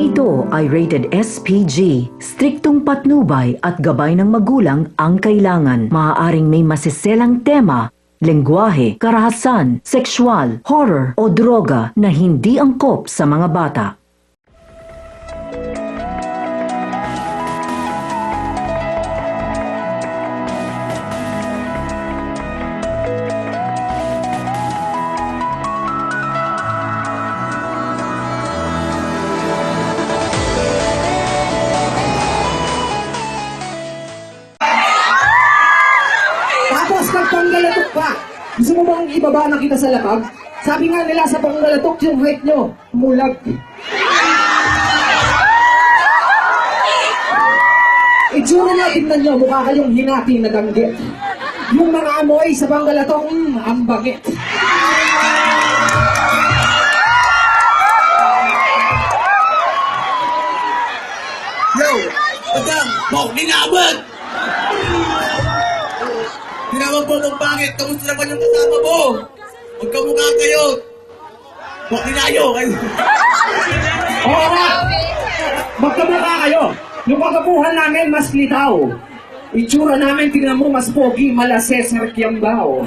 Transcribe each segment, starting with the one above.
ito ay rated SPG. Striktong patnubay at gabay ng magulang ang kailangan. Maaaring may masiselang tema, lengguwahe, karahasan, sexual, horror o droga na hindi angkop sa mga bata. Tapos nagpanggalatok pa. Gusto mo bang ibaba na kita sa lapag? Sabi nga nila sa panggalatok yung height nyo, mulag. Itsura na, tingnan nyo, mukha kayong hinati na danggit. Yung mga amoy sa panggalatok, ang bagit. Yo! Madam! Bok, ninabot! Tinawag po mong pangit, kamusta naman yung kasama mo? Magkamukha kayo! Bok, ninayo! Oo nga! Magkamukha kayo! Yung kagapuhan namin, mas litaw. Itsura namin, tingnan mo, mas pogi, mala Cesar Kiambao.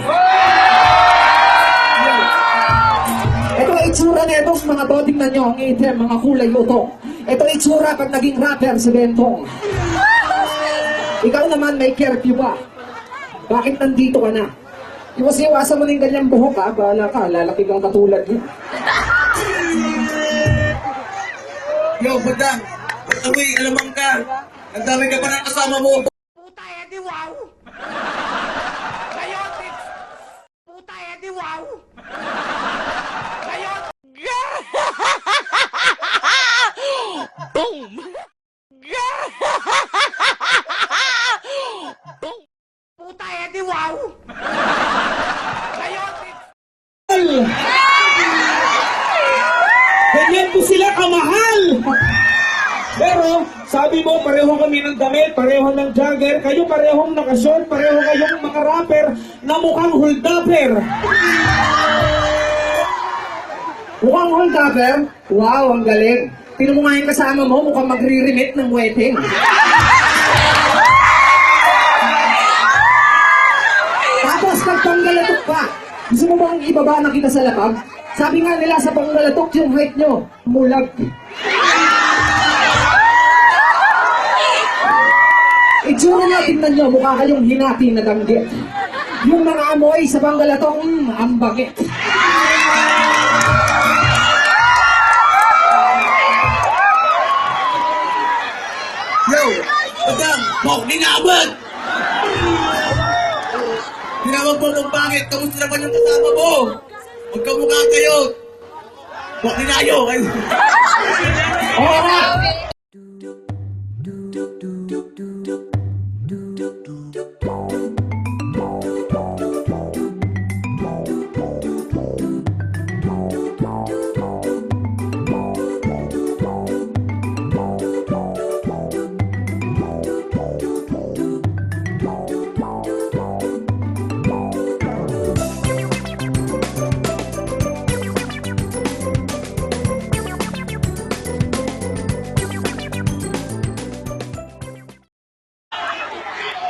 Ito itsura na itong mga to, tingnan nyo, ang item, mga kulay utok. Ito itsura pag naging rapper si Bentong. Ikaw naman, may curfew ba? Bakit nandito ka na? Iwas-iwasan mo na yung ganyang buhok ha, bahala ka, lalaki kang katulad niya. Yo, madam! Pataway, alamang ka! Ang dami ka pa ng kasama mo! Puta edi wow! Kayote! Puta edi wow! Kayote! Boom! Boom! Puta edi wow! Kayote! Ganyan po sila kamahal! Pero, sabi mo, pareho kami ng damit, pareho ng jogger, kayo parehong nakashort, pareho kayong mga rapper na mukhang hold-upper. Mukhang hold-upper? Wow, ang galing. Tingnan mo nga yung kasama mo, mukhang magre-remit ng wedding. Tapos nagpanggalatok pa. Gusto mo bang ibaba na kita sa lapag? Sabi nga nila sa panggalatok yung height nyo, mulag. Itsura na, tingnan nyo, mukha kayong hinati na danggit. Yung mga amoy sa panggalatok, ang bagit. Yo! Madam! Bok, ninabot! Tinawag po mong pangit, kamusta naman yung kasama mo? Magkamukha kayo! Bok, ninayo! Oo nga!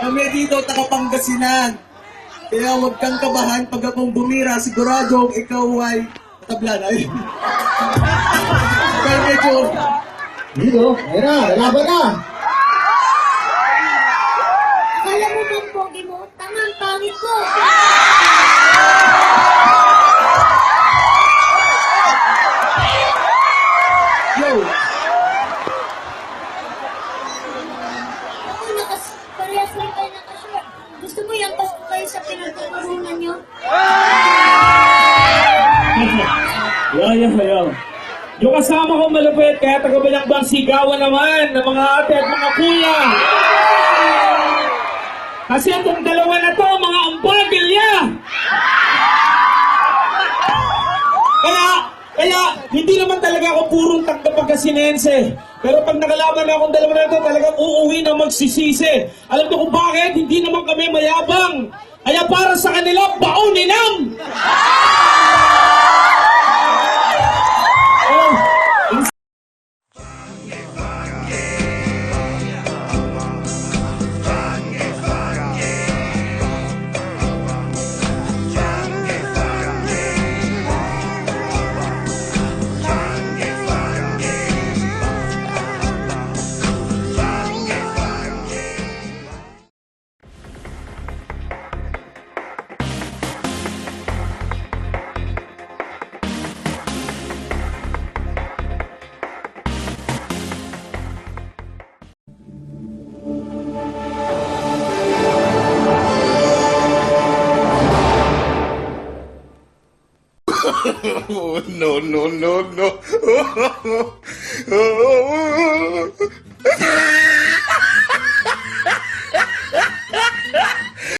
Kami dito, taga-Pangasinan. Kaya huwag kang kabahan pag akong bumira, siguradong ikaw ay matabla na yun. Kaya medyo... Dito, ayun na, lalaban na! Akala mo bang pogi mo? Tangang pangit ko! Yo! Ako parehas rin kayo nakashort. Gusto mo yung pasko kayo sa pinagtuturunan nyo? Yaw. Yung kasama ko malupit, kaya taga-Balangbang sigawan naman ng mga ate at mga kuya. Kasi itong dalawa na to, mga ambagilya. Kaya, hindi naman talaga ako purong taga-Pangasinense. Pero pag nakalaban akong dalawa na to, talagang uuwi na magsisisi. Alam ko kung bakit, hindi naman kami mayabang. Kaya para sa kanila, bauninam! Oh, no, no, no, no.